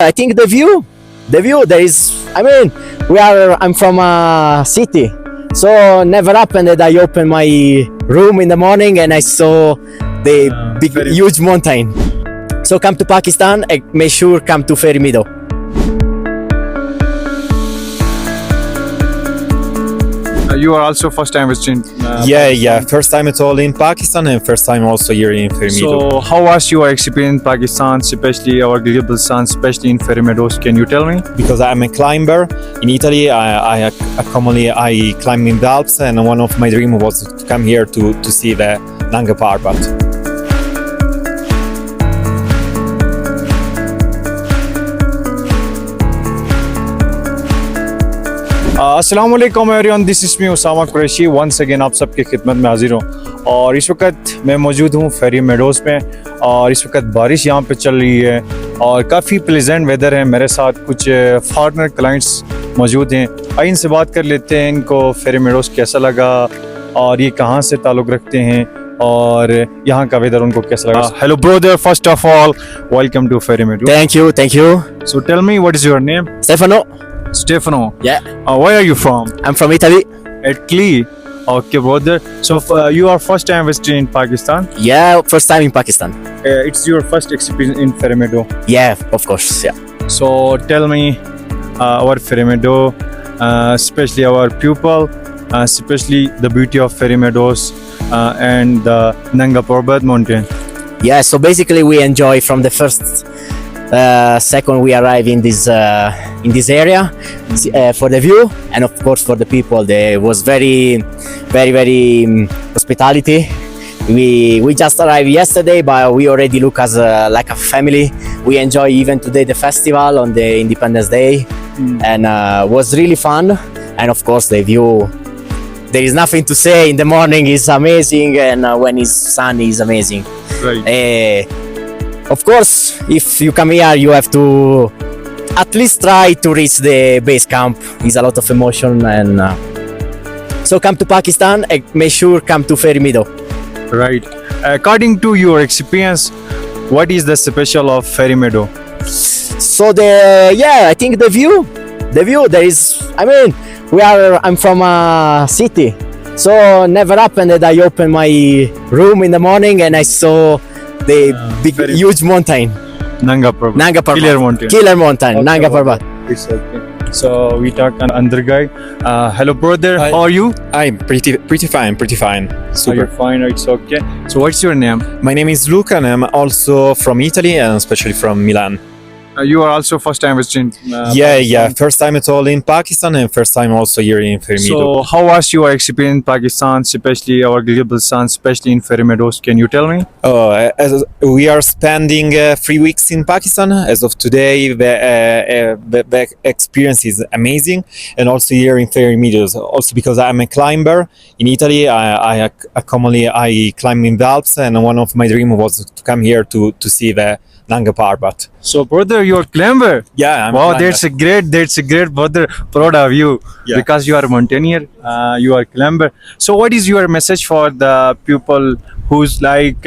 I think the view there is. I mean, I'm from a city, so never happened that I opened my room in the morning and I saw the huge mountain. So come to Pakistan and make sure come to Fairy Meadows. You are also first time visiting. Yeah. First time at all in Pakistan and first time also here in Fairy Meadows. So how was your experience in Pakistan, especially our Gilgit-Baltistan, especially in Fairy Meadows? Can you tell me? Because I'm a climber in Italy, I commonly climb in the Alps, and one of my dreams was to come here to see the Nanga Parbat. अस्सलाम वालेकुम everyone, this is me Usama Qureshi once again आप सबकी खिदमत में हाजिर हूँ। और इस वक्त मैं मौजूद हूँ फेरी मेडोज़ में और इस वक्त बारिश यहाँ पे चल रही है और काफ़ी प्लेजेंट वेदर है। मेरे साथ कुछ फॉरेनर क्लाइंट्स मौजूद हैं, आइए इनसे बात कर लेते हैं इनको फेरी मेडोज़ कैसा लगा और ये कहाँ से ताल्लुक़ रखते हैं और यहाँ का वेदर उनको कैसा लगा। Hello brother, first of all welcome to Fairy Meadows. Thank you. So tell me what is your name? Stefano. Yeah. Where are you from? I'm from Italy. Italy. Okay, brother. So you are first time visiting in Pakistan. Yeah, first time in Pakistan. It's your first experience in Fairy Meadows. Yeah, of course. Yeah. So tell me our Fairy Meadows, especially our people, especially the beauty of Fairy Meadows and the Nanga Parbat mountain. Yeah. So basically, we enjoy from the first second we arrive in this area for the view and of course for the people. There was very hospitality. We just arrived yesterday, but we already look as like a family. We enjoy even today the festival on the Independence Day, and was really fun. And of course the view, there is nothing to say. In the morning is amazing, and when it's sunny is amazing. Right. Of course, if you come here, you have to at least try to reach the base camp. It's a lot of emotion, and so come to Pakistan and make sure come to Fairy Meadows. Right. According to your experience, what is the special of Fairy Meadows? So I think the view there is. I mean, I'm from a city, so never happened that I opened my room in the morning and I saw the huge mountain. Nanga Parbat. Killer mountain. Okay, Nanga Parbat. It's okay. So we talk another guy. Hello brother, Hi. how are you? I'm pretty fine. So you're Super. fine, it's okay. So what's your name? My name is Luca and I'm also from Italy and especially from Milan. You are also first time visiting. Yeah. First time at all in Pakistan and first time also here in Fairy Meadows. So how was your experience in Pakistan, especially our Gilgit-Baltistan, especially in Fairy Meadows? Can you tell me? As we are spending 3 weeks in Pakistan. As of today, the experience is amazing, and also here in Fairy Meadows. Also because I'm a climber in Italy, I commonly climb in the Alps, and one of my dreams was to come here to see the Nanga Parbat. So brother, you're a climber. Yeah, I'm a Wow, climber. that's a great brother. Proud of you. Yeah. Because you are a mountaineer, you are a climber. So what is your message for the people who's like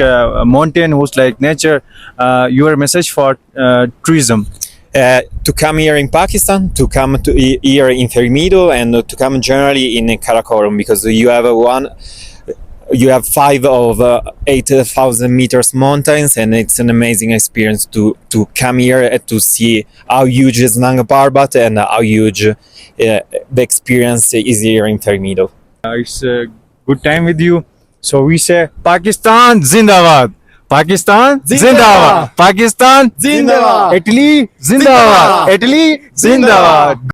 mountain, who's like nature? Your message for tourism? To come here in Pakistan, to come to here in Fairy Meadows, and to come generally in Karakoram, because you have 5 of 8,000 meters mountains, and it's an amazing experience to come here and to see how huge is Nanga Parbat and how huge the experience is here in Fairy Meadows. It's a good time with you. So we say Pakistan Zindabad. Pakistan Zindabad. Pakistan Zindabad. Italy Zindabad. Italy Zindabad.